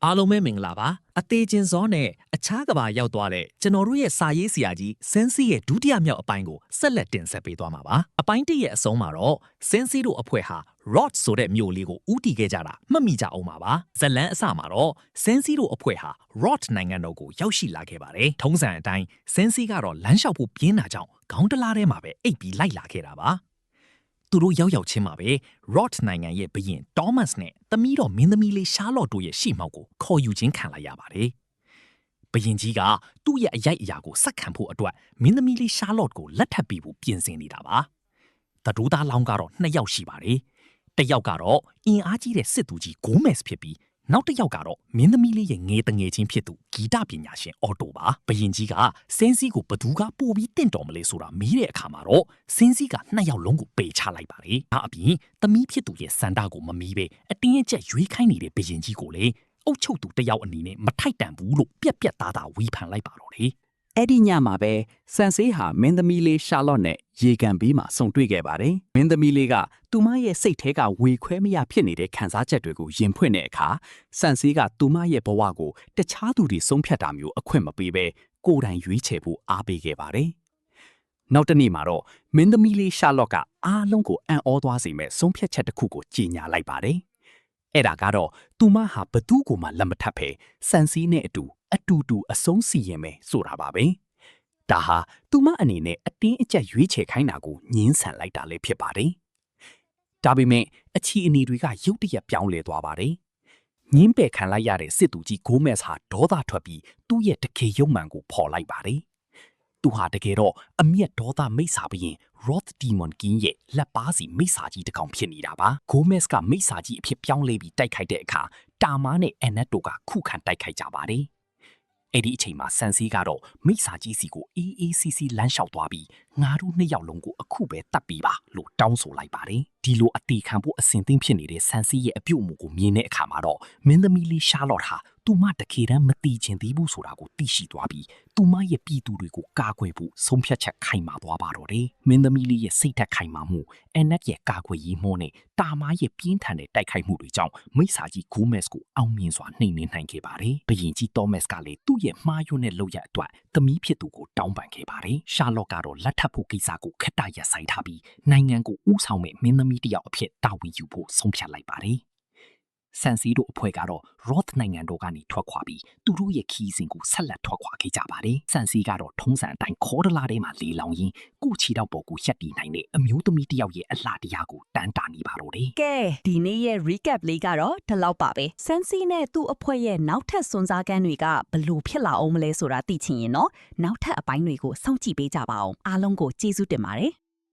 အားလုံးပဲမင်္ဂလာပါအသေးချင်းစောနဲ့အခြားကဘာရောက်သွားတဲ့ကျွန်တော်တို့ရဲ့စာရေးဆရာကြီးစင်စီရဲ့ဒုတိယမြောက်အပိုင်းကိုဆက်လက်တင်ဆက်ပေးသွားမှာပါအပိုင်း1ရဲ့အဆုံးမှာတော့စင်စီတို့အဖွဲ့ဟာ Rod ဆိုတဲ့မြို့လေးကိုဦးတည်ခဲ့ကြတာမှတ်မိကြအောင်ပါဇလန်းအစမှာတော့စင်စီတို့အဖွဲ့ဟာ Rod နိုင်ငံတော်ကိုရောက်ရှိလာခဲ့ပါတယ်ထုံးစံအတိုင်းစင်စီကတော့လမ်းလျှောက်ဖို့ပြင်းတာကြောင့်ခေါင်းတလားထဲမှာပဲအိပ်ပြီးလိုက်လာခဲ့တာပါသူတို့ရောက်ချင်းမှာပဲ Rod နိုင်ငံရဲ့ဘုရင် Thomas နဲ့သမီးတော်မင်းသမီးလေး Charlotte တို့ရဲ့ရှေ့မှောက်ကိုခေါ်ယူခြင်းခံလိုက်ရပါတယ်။ဘုရင်ကြီးကသူ့ရဲ့အရိုက်အရာကိုစက္ခံဖို့အတွက်မင်းသမီးလေး Charlotte ကိုလက်ထပ်ပေးဖို့ပြင်ဆင်နေတာပါ။တတိုးသားလောင်းကတော့2ယောက်ရှိပါတယ်။တစ်ယောက်ကတော့အင်အားကြီးတဲ့စစ်သူကြီး Gomez ဖြစ်ပြီးနောက်တစ်ယောက်ကတော့မင်းသမီးလေးရဲ့ငယ်တငယ်ချင်းဖြစ်သူဂီတပညာရှင် Otto ပါဘုရင်ကြီးကစင်းစီကိုဘသူကပို့ပြီးတင့်တော်မလဲဆိုတာမေးတဲ့အခါမှာတော့စင်းစီက2ယောက်လုံးကိုပယ်ချလိုက်ပါတယ်။ဒါအပြင်သမီးဖြစ်သူရဲ့စန္ဒကိုမမီးပဲအတင်းအကျပ်ရွေးခိုင်းနေတဲ့ဘုရင်ကြီးကိုလေအုတ်ချုပ်သူတစ်ယောက်အနေနဲ့မထိုက်တန်ဘူးလို့ပြက်ပြက်သားသားဝီဖန်လိုက်ပါတော့လေ။အဲ့ဒီညမှာပဲဆန်ဆေးဟာမင်းသမီးလေးရှာလော့နဲ့ရေကန်ဘေးမှာဆုံတွေ့ခဲ့ပါတယ်။မင်းသမီးလေးကသူမရဲ့စိတ်ထဲကဝေခွဲမရဖြစ်နေတဲ့ခံစားချက်တွေကိုရင်ဖွင့်တဲ့အခါဆန်ဆေးကသူမရဲ့ဘဝကိုတခြားသူတွေဆုံးဖြတ်တာမျိုးအခွင့်မပေးဘဲကိုယ်တိုင်ရွေးချယ်ဖို့အားပေးခဲ့ပါတယ်။နောက်တစ်နေ့မှာတော့မင်းသမီးလေးရှာလော့ကအားလုံးကိုအံ့ဩသွားစေမဲ့ဆုံးဖြတ်ချက်တစ်ခုကိုကြေညာလိုက်ပါတယ်။အဲ့ဒါကတော့သူမဟာဘသူ့ကိုမှလက်မထပ်ဖဲဆန်ဆေးနဲ့အတူအဆုံးစီရင်မယ်ဆိုတာပါပဲ။ဒါဟာသူမအနေနဲ့အတင်းအကျပ်ရွေးချယ်ခိုင်းတာကိုညှင်းဆန်လိုက်တာလည်းဖြစ်ပါတယ်။ဒါပေမဲ့အချီအနေတွေကရုတ်တရက်ပြောင်းလဲသွားပါတယ်။ညင်းပယ်ခံလိုက်ရတဲ့စစ်သူကြီး Gomez ဟာဒေါသထွက်ပြီးသူ့ရဲ့တခေရုံမှန်ကိုဖော်လိုက်ပါတယ်။သူဟာတကယ်တော့အမျက်ဒေါသမိစ္ဆာဘရင် Rod Demon King ရဲ့လက်ပါစီမိစ္ဆာကြီးတစ်ကောင်ဖြစ်နေတာပါ။ Gomez ကမိစ္ဆာကြီးအဖြစ်ပြောင်းလဲပြီးတိုက်ခိုက်တဲ့အခါတာမားနဲ့ Annette တို့ကခုခံတိုက်ခိုက်ကြပါတယ်။အဲ့ဒီအချိန်မှာဆန်စီကတော့မိစာကြီးစီကိုအေးအေးစီစီလမ်းလျှောက်သွားပြီးငါတို့2ယောက်လုံးကိုအခုပဲတတ်ပြီးပါလို့တောင်းဆိုလိုက်ပါတယ်ဒီလိုအတီခံဖို့အစဉ်သင့်ဖြစ်နေတဲ့ဆန်စီရဲ့အပြုတ်မှုကိုမြင်တဲ့အခါမှာတော့မင်းသမီးလေးရှာလော့ဟာသူမတခေတမ်းမတီချင်သေးဘူးဆိုတာကိုသိရှိသွားပြီးသူမရဲ့ပြည်သူတွေကိုကာကွယ်ဖို့ဆုံးဖြတ်ချက်ခိုင်မာသွားပါတော့တယ်မင်းသမီးလေးရဲ့စိတ်ဓာတ်ခိုင်မာမှုအန်နက်ရဲ့ကာကွယ်ရေးမှုနဲ့တာမားရဲ့ပြင်းထန်တဲ့တိုက်ခိုက်မှုတွေကြောင့်မိစာကြီး Gomez ကိုအောင်မြင်စွာနှိမ်နင်းနိုင်ခဲ့ပါတယ်ဘုရင်ကြီး Thomas ကလည်းသူ့ရဲ့မှားယွင်းတဲ့လုပ်ရအတွက်သမီးဖြစ်သူကိုတောင်းပန်ခဲ့ပါတယ်ရှာလော့ကတော့လက်ထပ်ဖို့ကိစ္စကိုခက်တရက်ဆိုင်ထားပြီးနိုင်ငံကိုဦးဆောင်မဲ့မင်းသမီးတစ်ယောက်အဖြစ်တာဝန်ယူဖို့ဆုံးဖြတ်လိုက်ပါတယ်ဆန်စီတို့အဖွဲ့ကတော့ Rod နိုင်ငံတော်ကနေထွက်ခွာပြီးသူတို့ရဲ့ခီးစဉ်ကိုဆက်လက်ထွက်ခွာခဲ့ကြပါတယ်။ဆန်စီကတော့ထုံးစံအတိုင်းခေါ်တလာထဲမှာလေလောင်ရင်းကိုချီတော့ပေါ်ကိုရက်တီနိုင်တဲ့အမျိုးသမီးတစ်ယောက်ရဲ့အလှတရားကိုတန်းတာနေပါတော့တယ်။ကဲဒီနေ့ရဲ့ recap လေးကတော့ဒီလောက်ပါပဲ။ဆန်စီနဲ့သူ့အဖွဲ့ရဲ့နောက်ထပ်စွန်စားကန်းတွေကဘလို့ဖြစ်လာအောင်မလဲဆိုတာသိချင်ရင်တော့နောက်ထပ်အပိုင်းတွေကိုစောင့်ကြည့်ပေးကြပါအောင်။အားလုံးကိုကျေးဇူးတင်ပါတယ်။